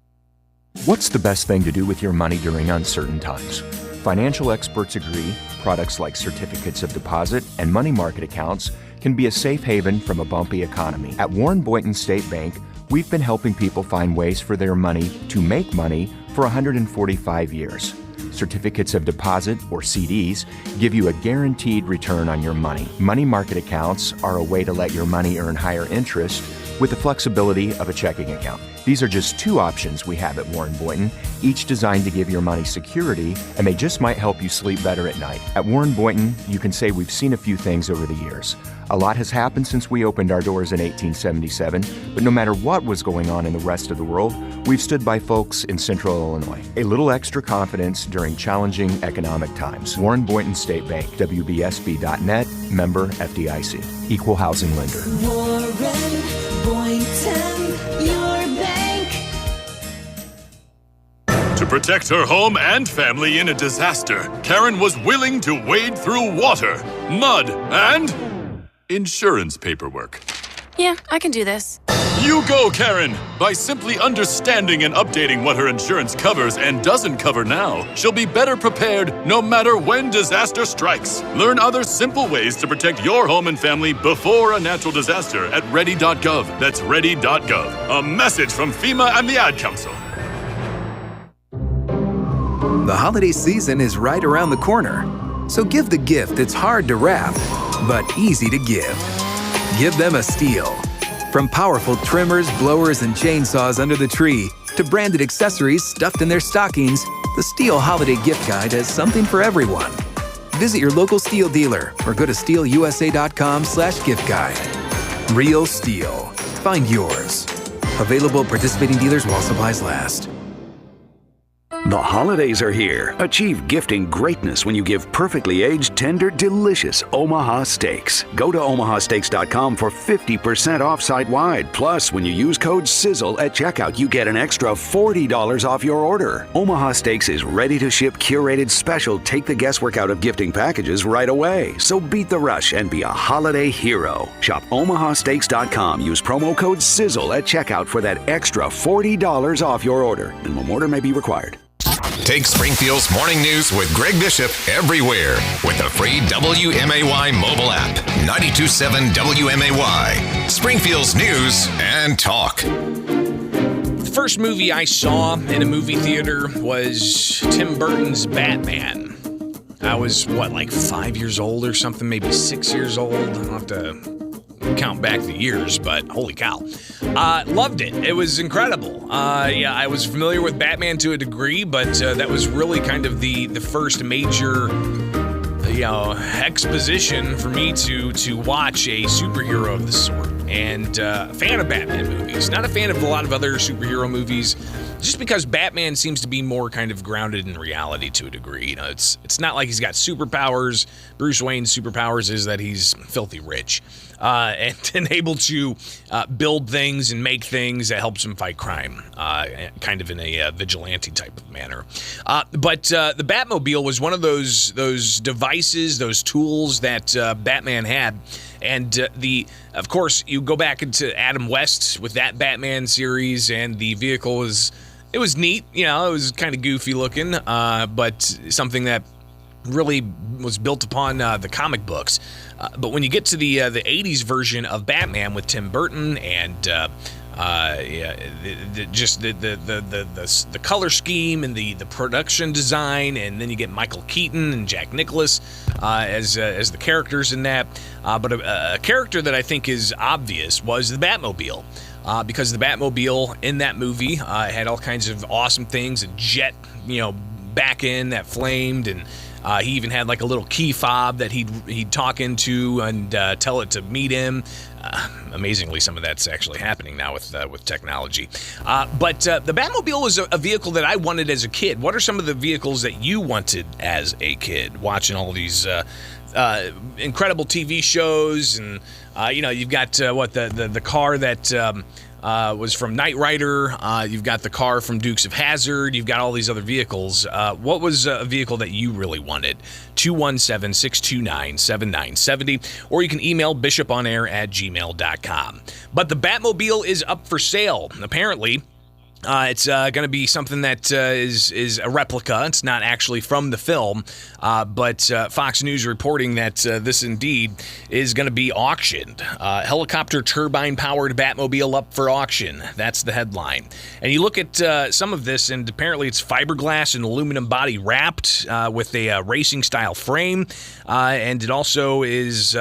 What's the best thing to do with your money during uncertain times? Financial experts agree products like certificates of deposit and money market accounts can be a safe haven from a bumpy economy. At Warren Boynton State Bank, we've been helping people find ways for their money to make money for 145 years. Certificates of deposit, or CDs, give you a guaranteed return on your money. Money market accounts are a way to let your money earn higher interest with the flexibility of a checking account. These are just 2 options we have at Warren Boynton, each designed to give your money security, and they just might help you sleep better at night. At Warren Boynton, you can say we've seen a few things over the years. A lot has happened since we opened our doors in 1877, but no matter what was going on in the rest of the world, we've stood by folks in Central Illinois. A little extra confidence during challenging economic times. Warren Boynton State Bank, WBSB.net, member FDIC. Equal housing lender. Warren Boynton, your bank. To protect her home and family in a disaster, Karen was willing to wade through water, mud, and insurance paperwork. Yeah, I can do this. You go, Karen! By simply understanding and updating what her insurance covers and doesn't cover now, she'll be better prepared no matter when disaster strikes. Learn other simple ways to protect your home and family before a natural disaster at ready.gov. That's ready.gov. A message from FEMA and the Ad Council. The holiday season is right around the corner. So give the gift that's hard to wrap, but easy to give. Give them a Stihl. From powerful trimmers, blowers, and chainsaws under the tree to branded accessories stuffed in their stockings, the Stihl Holiday Gift Guide has something for everyone. Visit your local Stihl dealer or go to stihlusa.com/gift guide. Real Stihl. Find yours. Available at participating dealers while supplies last. The holidays are here. Achieve gifting greatness when you give perfectly aged, tender, delicious Omaha steaks. Go to omahasteaks.com for 50% off site-wide. Plus, when you use code SIZZLE at checkout, you get an extra $40 off your order. Omaha Steaks is ready to ship curated special take the guesswork out of gifting packages right away. So beat the rush and be a holiday hero. Shop omahasteaks.com. Use promo code SIZZLE at checkout for that extra $40 off your order. Minimum order may be required. Take Springfield's morning news with Greg Bishop everywhere with the free WMAY mobile app. 92.7 WMAY, Springfield's news and talk. The first movie I saw in a movie theater was Tim Burton's Batman. I was, like 5 years old or something, maybe 6 years old. I don't have to count back the years, but holy cow. Loved it. It was incredible. I was familiar with Batman to a degree, but that was really kind of the first major exposition for me to watch a superhero of the sort. And a fan of Batman movies. Not a fan of a lot of other superhero movies, just because Batman seems to be more kind of grounded in reality to a degree. You know, it's not like he's got superpowers. Bruce Wayne's superpowers is that he's filthy rich. And able to build things and make things that helps him fight crime, kind of in a vigilante type of manner. But the Batmobile was one of those devices, those tools that Batman had. And of course, you go back into Adam West with that Batman series, and the vehicle was neat. You know, it was kind of goofy looking, but something that really was built upon the comic books. But when you get to the 80s version of Batman with Tim Burton and the color scheme and the production design, and then you get Michael Keaton and Jack Nicklaus as the characters in that. But a character that I think is obvious was the Batmobile. Because the Batmobile in that movie had all kinds of awesome things, a jet, back end that flamed, and he even had like a little key fob that he'd talk into and tell it to meet him. Amazingly, some of that's actually happening now with technology. But the Batmobile was a vehicle that I wanted as a kid. What are some of the vehicles that you wanted as a kid? Watching all these incredible TV shows, and you've got the car that was from Knight Rider. You've got the car from Dukes of Hazzard. You've got all these other vehicles. What was a vehicle that you really wanted? 217-629-7970, or you can email bishoponair@gmail.com. But the Batmobile is up for sale. Apparently, it's going to be something that is a replica. It's not actually from the film, but Fox News reporting that this indeed is going to be auctioned. Helicopter turbine-powered Batmobile up for auction. That's the headline. And you look at some of this, and apparently it's fiberglass and aluminum body wrapped with a racing-style frame, and it also is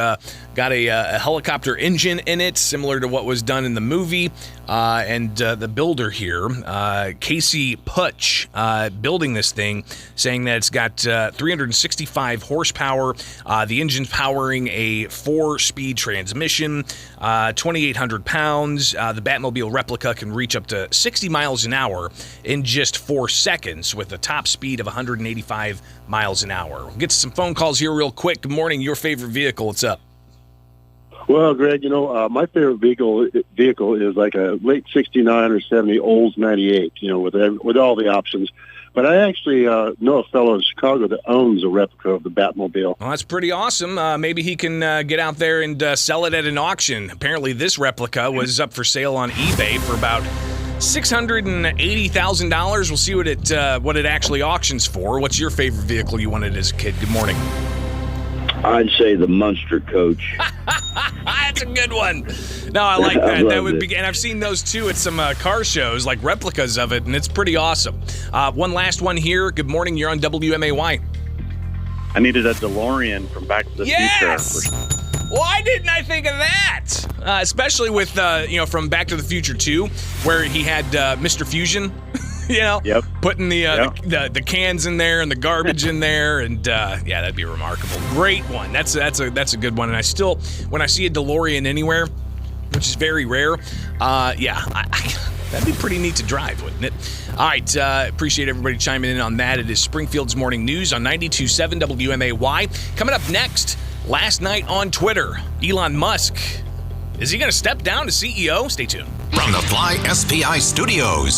got a helicopter engine in it, similar to what was done in the movie. And the builder here, Casey Putsch, building this thing, saying that it's got 365 horsepower. The engine's powering a 4-speed transmission, 2,800 pounds. The Batmobile replica can reach up to 60 miles an hour in just 4 seconds with a top speed of 185 miles an hour. We'll get to some phone calls here real quick. Good morning. Your favorite vehicle. What's up? Well, Greg, my favorite vehicle is like a late '69 or '70 Olds '98. With all the options. But I actually know a fellow in Chicago that owns a replica of the Batmobile. Well, that's pretty awesome. Maybe he can get out there and sell it at an auction. Apparently, this replica was up for sale on eBay for about $680,000. We'll see what it actually auctions for. What's your favorite vehicle you wanted as a kid? Good morning. I'd say the Munster Coach. That's a good one. No, I like that. That would be, and I've seen those too at some car shows, like replicas of it, and it's pretty awesome. One last one here. Good morning. You're on WMAY. I needed a DeLorean from Back to the Future. Why didn't I think of that? Especially with from Back to the Future 2, where he had Mr. Fusion. Putting the cans in there and the garbage in there, and that'd be remarkable. Great one. That's a good one. And I still, when I see a DeLorean anywhere, which is very rare, that'd be pretty neat to drive, wouldn't it? All right, appreciate everybody chiming in on that. It is Springfield's Morning News on 92.7 WMAY. Coming up next, last night on Twitter, Elon Musk. Is he going to step down as CEO? Stay tuned. From the Fly SPI Studios.